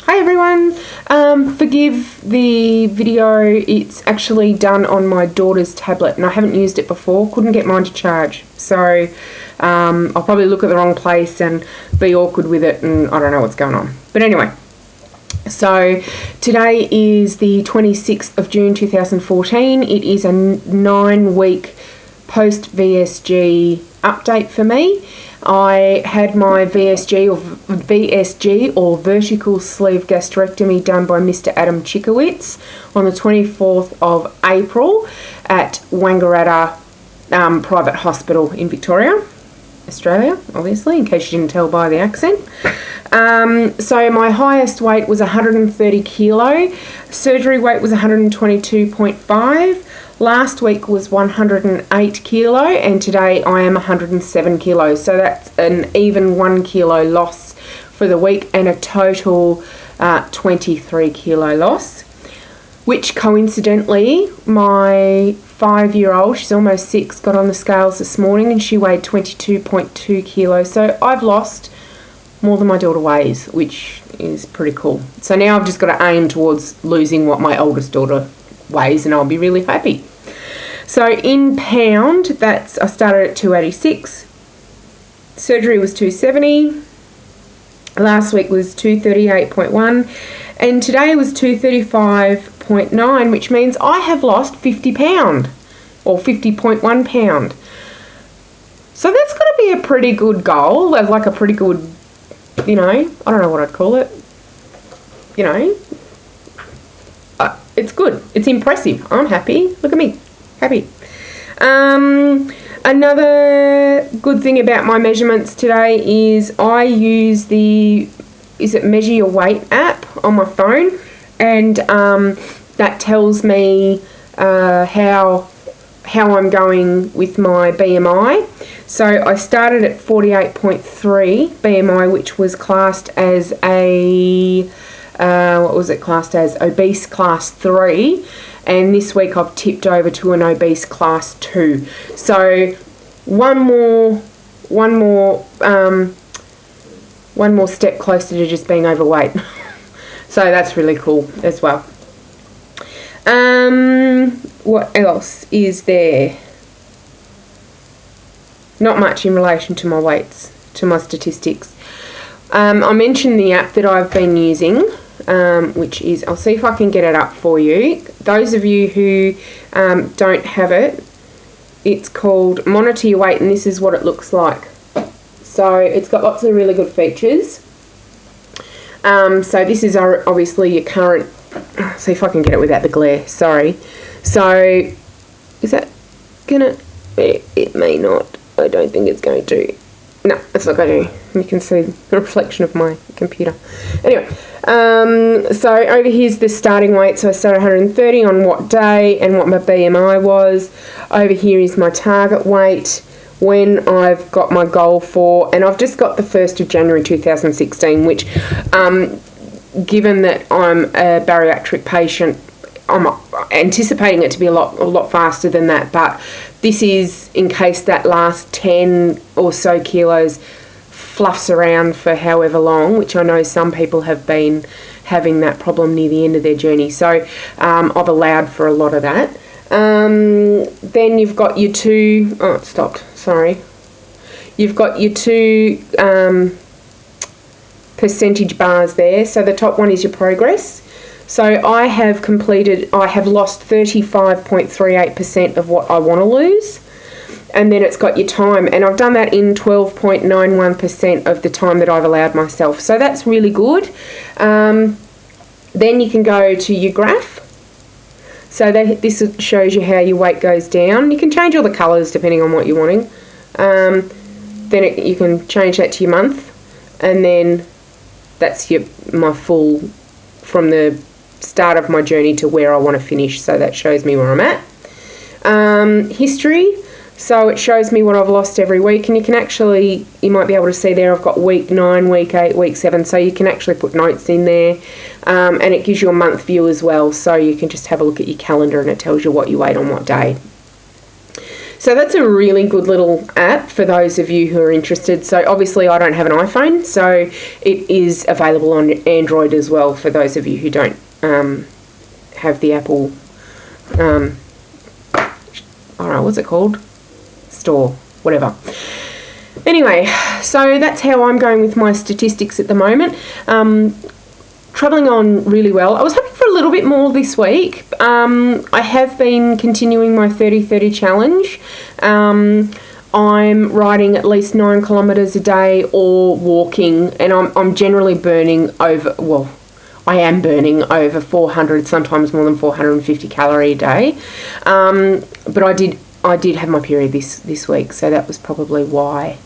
Hi everyone, forgive the video, it's actually done on my daughter's tablet and I haven't used it before, couldn't get mine to charge, so I'll probably look at the wrong place and be awkward with it and I don't know what's going on. But anyway, so today is the 26th of June 2014, it is a 9-week post VSG update for me. I had my VSG or vertical sleeve gastrectomy done by Mr. Adam Chikowitz on the 24th of April at Wangaratta Private Hospital in Victoria, Australia, obviously, in case you didn't tell by the accent. So my highest weight was 130 kilo, surgery weight was 122.5. Last week was 108 kilo and today I am 107 kilos. So that's an even 1 kilo loss for the week and a total 23 kilo loss. Which coincidentally, my 5-year-old, she's almost 6, got on the scales this morning and she weighed 22.2 kilos. So I've lost more than my daughter weighs, which is pretty cool. So now I've just got to aim towards losing what my oldest daughter weighs and I'll be really happy. So in pound, I started at 286, surgery was 270, last week was 238.1 and today was 235.9, which means I have lost 50 pound or 50.1 pound. So that's got to be a pretty good goal, like a pretty good, I don't know what I'd call it, it's good. It's impressive. I'm happy. Look at me. Happy. Another good thing about my measurements today is I use the Measure Your Weight app on my phone, and that tells me how I'm going with my BMI. So I started at 48.3 BMI, which was classed as a classed as obese class 3, and this week I've tipped over to an obese class 2. So one more step closer to just being overweight. So that's really cool as well. What else is there? Not much in relation to my weights, to my statistics. I mentioned the app that I've been using, which is, I'll see if I can get it up for you. Those of you who don't have it, it's called Monitor Your Weight, and this is what it looks like. So it's got lots of really good features. So this is obviously your current, see if I can get it without the glare, sorry. So is that gonna, it may not, I don't think it's going to. No, it's not going to. You can see the reflection of my computer. Anyway, so over here's the starting weight. So I started 130 on what day and what my BMI was. Over here is my target weight when I've got my goal for, and I've just got the 1st of January 2016, which, given that I'm a bariatric patient, I'm anticipating it to be a lot faster than that, but this is in case that last 10 or so kilos fluffs around for however long, which I know some people have been having that problem near the end of their journey. So I've allowed for a lot of that. Then you've got your two, oh, it stopped, sorry. You've got your two percentage bars there. So the top one is your progress. So I have lost 35.38% of what I want to lose. And then it's got your time. And I've done that in 12.91% of the time that I've allowed myself. So that's really good. Then you can go to your graph. So this shows you how your weight goes down. You can change all the colours depending on what you're wanting. Then you can change that to your month. And then that's my full, from the start of my journey to where I want to finish, so that shows me where I'm at. History, so it shows me what I've lost every week, and you might be able to see there I've got week 9, week 8, week 7, so you can actually put notes in there, and it gives you a month view as well, so you can just have a look at your calendar and it tells you what you ate on what day. So that's a really good little app for those of you who are interested. So obviously I don't have an iPhone, so it is available on Android as well for those of you who don't have the Apple, I don't know, what's it called? Store, whatever. Anyway, so that's how I'm going with my statistics at the moment. Travelling on really well. I was hoping for a little bit more this week. I have been continuing my 30-30 challenge. I'm riding at least 9 kilometres a day or walking, and I'm generally burning over, well, I am burning over 400, sometimes more than 450 calorie a day. But I did have my period this week, so that was probably why.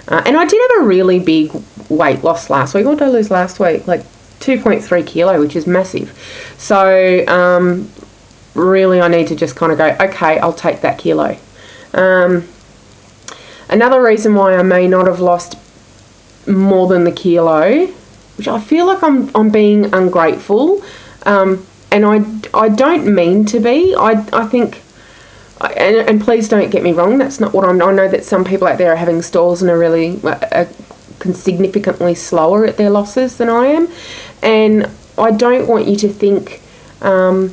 And I did have a really big weight loss last week. What did I lose last week? Like 2.3 kilo, which is massive. So really I need to just kind of go, okay, I'll take that kilo. Another reason why I may not have lost more than the kilo, which I feel like I'm being ungrateful, and I don't mean to be. I think, and please don't get me wrong, that's not what I know that some people out there are having stalls and are really significantly slower at their losses than I am, and I don't want you to think that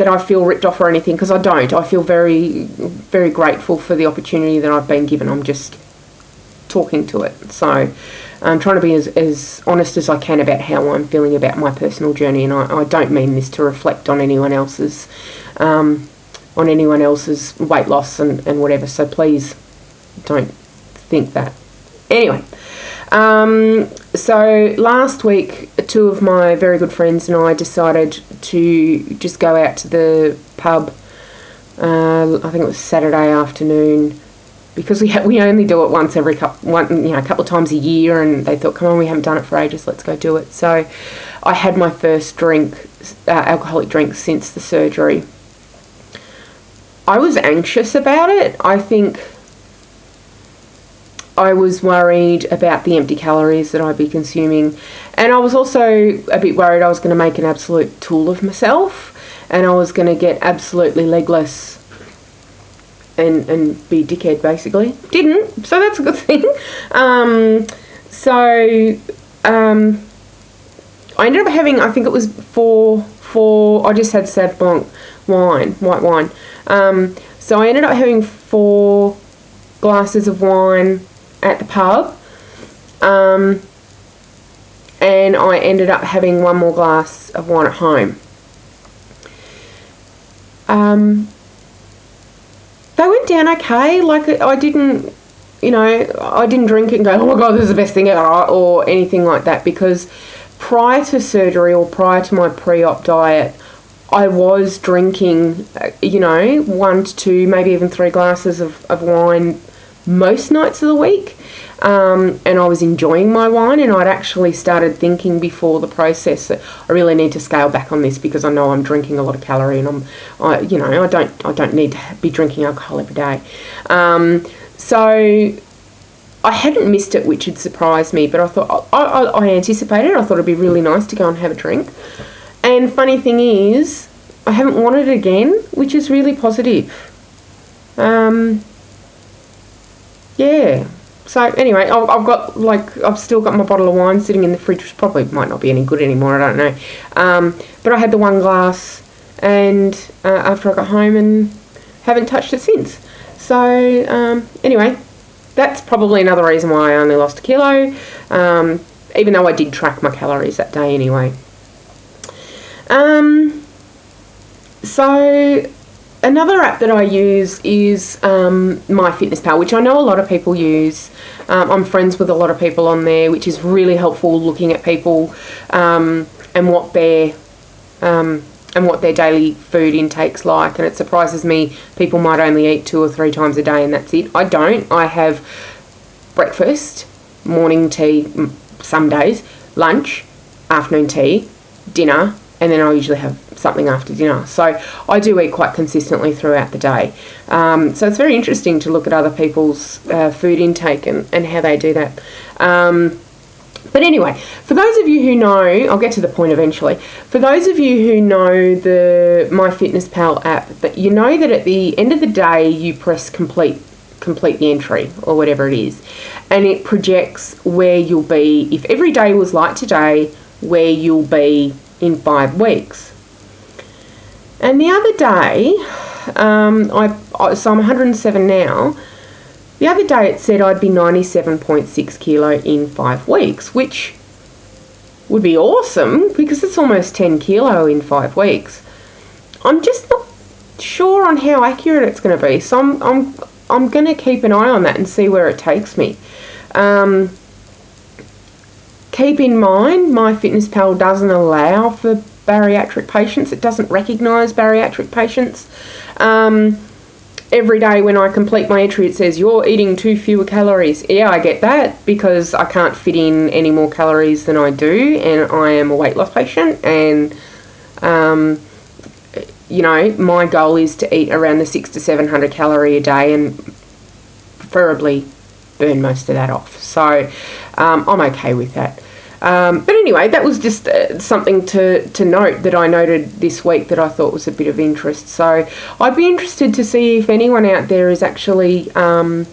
I feel ripped off or anything, because I don't. I feel very, very grateful for the opportunity that I've been given. I'm just talking to it. So I'm trying to be as honest as I can about how I'm feeling about my personal journey, and I don't mean this to reflect on anyone else's weight loss and whatever, so please don't think that. Anyway, so last week, two of my very good friends and I decided to just go out to the pub. I think it was Saturday afternoon, because we only do it once every a couple of times a year, and they thought, come on, we haven't done it for ages, let's go do it. So I had my first drink, alcoholic drink, since the surgery. I was anxious about it. I think I was worried about the empty calories that I'd be consuming, and I was also a bit worried I was going to make an absolute tool of myself, and I was going to get absolutely legless and be a dickhead, basically. Didn't, so that's a good thing. I ended up having, I think it was four, I just had Sauv Blanc wine, white wine. So I ended up having 4 glasses of wine at the pub, and I ended up having 1 more glass of wine at home. They went down okay. Like, I didn't drink it and go, oh my God, this is the best thing ever, or anything like that, because prior to surgery or prior to my pre-op diet, I was drinking, 1 to 2, maybe even 3 glasses of wine most nights of the week, and I was enjoying my wine, and I'd actually started thinking before the process that I really need to scale back on this, because I know I'm drinking a lot of calorie, and I don't need to be drinking alcohol every day. So I hadn't missed it, which had surprised me, but I thought I anticipated it. I thought it'd be really nice to go and have a drink. And funny thing is, I haven't wanted it again, which is really positive. Yeah. So anyway, I've still got my bottle of wine sitting in the fridge, which probably might not be any good anymore, I don't know. But I had the 1 glass, and after I got home, and haven't touched it since. So anyway, that's probably another reason why I only lost a kilo, even though I did track my calories that day anyway. So another app that I use is MyFitnessPal, which I know a lot of people use. I'm friends with a lot of people on there, which is really helpful, looking at people and what their daily food intake's like. And it surprises me, people might only eat 2 or 3 times a day, and that's it. I don't. I have breakfast, morning tea, some days, lunch, afternoon tea, dinner, and then I usually have something after dinner. So I do eat quite consistently throughout the day. So it's very interesting to look at other people's food intake and how they do that. But anyway, for those of you who know, I'll get to the point eventually. For those of you who know the MyFitnessPal app, that you know that at the end of the day you press complete the entry or whatever it is, and it projects where you'll be if every day was like today, where you'll be in 5 weeks. And the other day, so I'm 107 now. The other day it said I'd be 97.6 kilo in 5 weeks, which would be awesome because it's almost 10 kilo in 5 weeks. I'm just not sure on how accurate it's going to be, so I'm going to keep an eye on that and see where it takes me. Keep in mind, MyFitnessPal doesn't allow for bariatric patients. It doesn't recognise bariatric patients. Every day when I complete my entry, it says, you're eating too fewer calories. Yeah, I get that because I can't fit in any more calories than I do, and I am a weight loss patient, and, you know, my goal is to eat around the 600 to 700 calorie a day and preferably burn most of that off. So I'm okay with that. But anyway, that was just something to note that I noted this week that I thought was a bit of interest. So I'd be interested to see if anyone out there has actually kind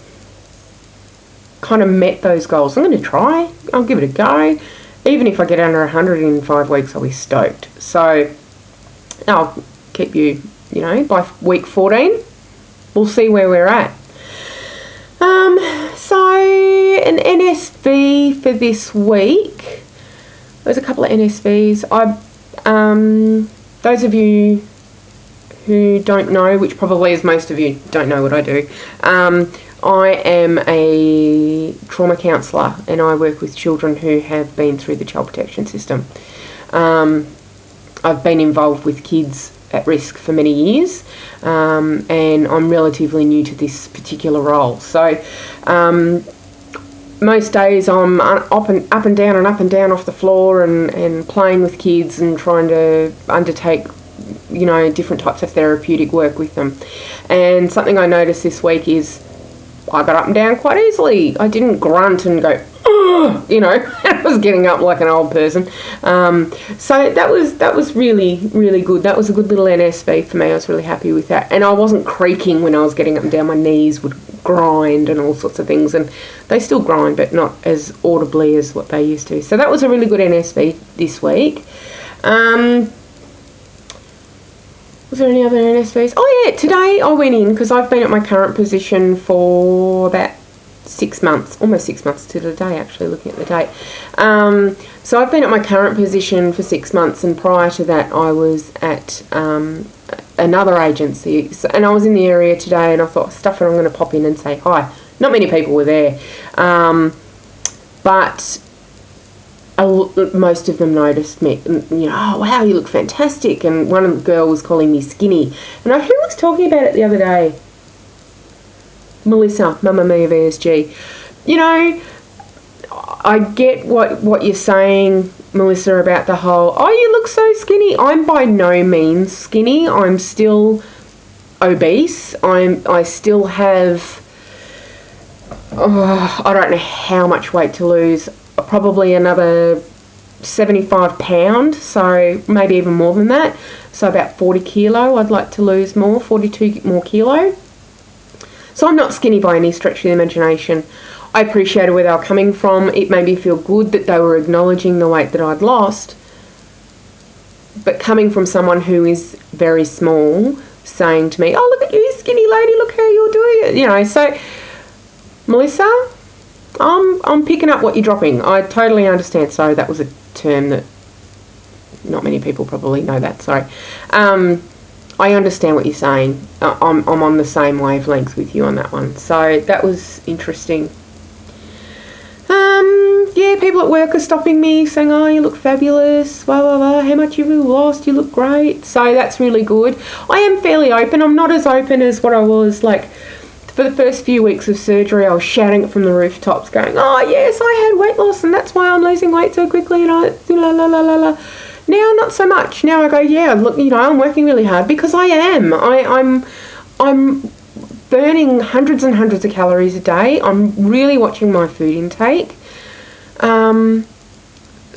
of met those goals. I'm going to try. I'll give it a go. Even if I get under 100 in 5 weeks, I'll be stoked. So I'll keep you, you know, by week 14, we'll see where we're at. So an NSV for this week. There's a couple of NSVs. Those of you who don't know, which probably is most of you don't know what I do, I am a trauma counsellor and I work with children who have been through the child protection system. I've been involved with kids at risk for many years, and I'm relatively new to this particular role. So most days I'm up and down off the floor and playing with kids and trying to undertake, you know, different types of therapeutic work with them. And something I noticed this week is I got up and down quite easily. I didn't grunt and go, oh, you know, I was getting up like an old person. So that was really, really good. That was a good little NSV for me. I was really happy with that. And I wasn't creaking when I was getting up and down. My knees would grind and all sorts of things. And they still grind, but not as audibly as what they used to. So that was a really good NSV this week. Was there any other NSVs? Oh yeah, today I went in because I've been at my current position for about 6 months, almost 6 months to the day actually, looking at the date. So I've been at my current position for 6 months, and prior to that I was at another agency, and I was in the area today and I thought, stuff it, I'm going to pop in and say hi. Not many people were there, but most of them noticed me, and, you know, oh wow, you look fantastic. And one of the girl was calling me skinny, and who was talking about it the other day? Melissa, Mamma Mia VSG. You know, I get what you're saying, Melissa, about the whole, oh, you look so skinny. I'm by no means skinny. I'm still obese. I still have, I don't know how much weight to lose. Probably another 75 pounds, so maybe even more than that. So about 40 kilo I'd like to lose more, 42 more kilo. So I'm not skinny by any stretch of the imagination. I appreciated where they were coming from. It made me feel good that they were acknowledging the weight that I'd lost. But coming from someone who is very small, saying to me, oh, look at you, skinny lady, look how you're doing it. You know, so Melissa, I'm picking up what you're dropping. I totally understand. Sorry, that was a term that not many people probably know that. Sorry. I understand what you're saying. I'm on the same wavelength with you on that one. So that was interesting. Yeah, people at work are stopping me saying, oh, you look fabulous, blah, blah, blah, how much you've lost, you look great. So that's really good. I am fairly open. I'm not as open as what I was, like, for the first few weeks of surgery. I was shouting it from the rooftops going, oh, yes, I had weight loss and that's why I'm losing weight so quickly, and la, la, la, la, la. Now, not so much. Now I go, yeah, look, you know, I'm working really hard because I am. I'm burning hundreds and hundreds of calories a day. I'm really watching my food intake.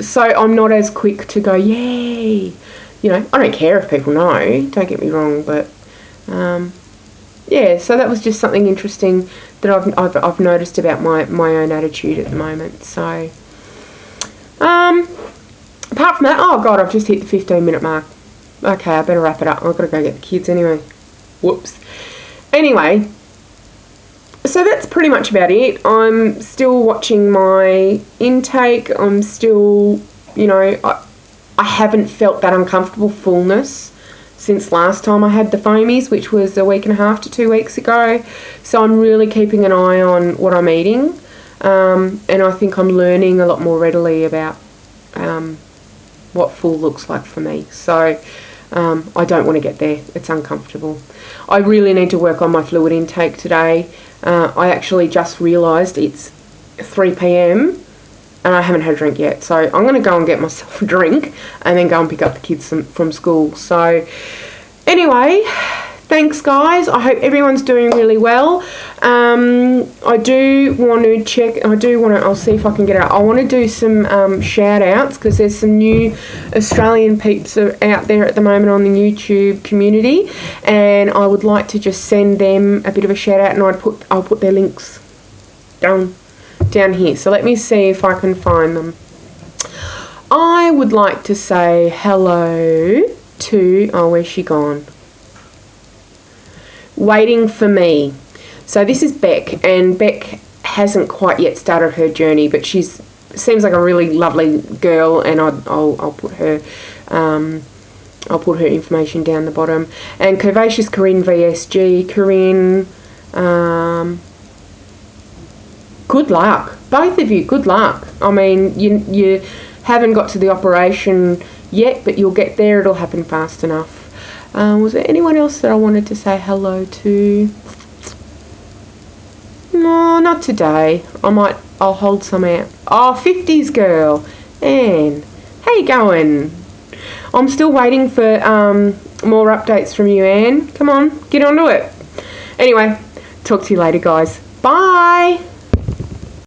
So I'm not as quick to go, yay. You know, I don't care if people know, don't get me wrong, but yeah, so that was just something interesting that I've noticed about my own attitude at the moment. So apart from that, oh god, I've just hit the 15-minute mark. Okay, I better wrap it up. I've got to go get the kids anyway. Whoops. Anyway, so that's pretty much about it. I'm still watching my intake. I'm still, you know, I haven't felt that uncomfortable fullness since last time I had the foamies, which was a week and a half to 2 weeks ago. So I'm really keeping an eye on what I'm eating. And I think I'm learning a lot more readily about what full looks like for me. So I don't want to get there. It's uncomfortable. I really need to work on my fluid intake today. I actually just realised it's 3 p.m. and I haven't had a drink yet. So I'm going to go and get myself a drink and then go and pick up the kids from school. So anyway, thanks guys. I hope everyone's doing really well. I do want to check, I'll see if I can get out. I want to do some shout outs because there's some new Australian peeps out there at the moment on the YouTube community, and I would like to just send them a bit of a shout out, and I'll put their links down here. So let me see if I can find them. I would like to say hello to, oh, where's she gone? Waiting for Me. So this is Beck, and Beck hasn't quite yet started her journey, but seems like a really lovely girl, and I'll put her information down the bottom. And Curvaceous Corinne VSG, Corinne, good luck, both of you. Good luck. I mean, you haven't got to the operation yet, but you'll get there. It'll happen fast enough. Was there anyone else that I wanted to say hello to? No, not today. I'll hold some out. Oh, Fiftiesgirl. Anne, how you going? I'm still waiting for more updates from you, Anne. Come on, get onto it. Anyway, talk to you later, guys. Bye.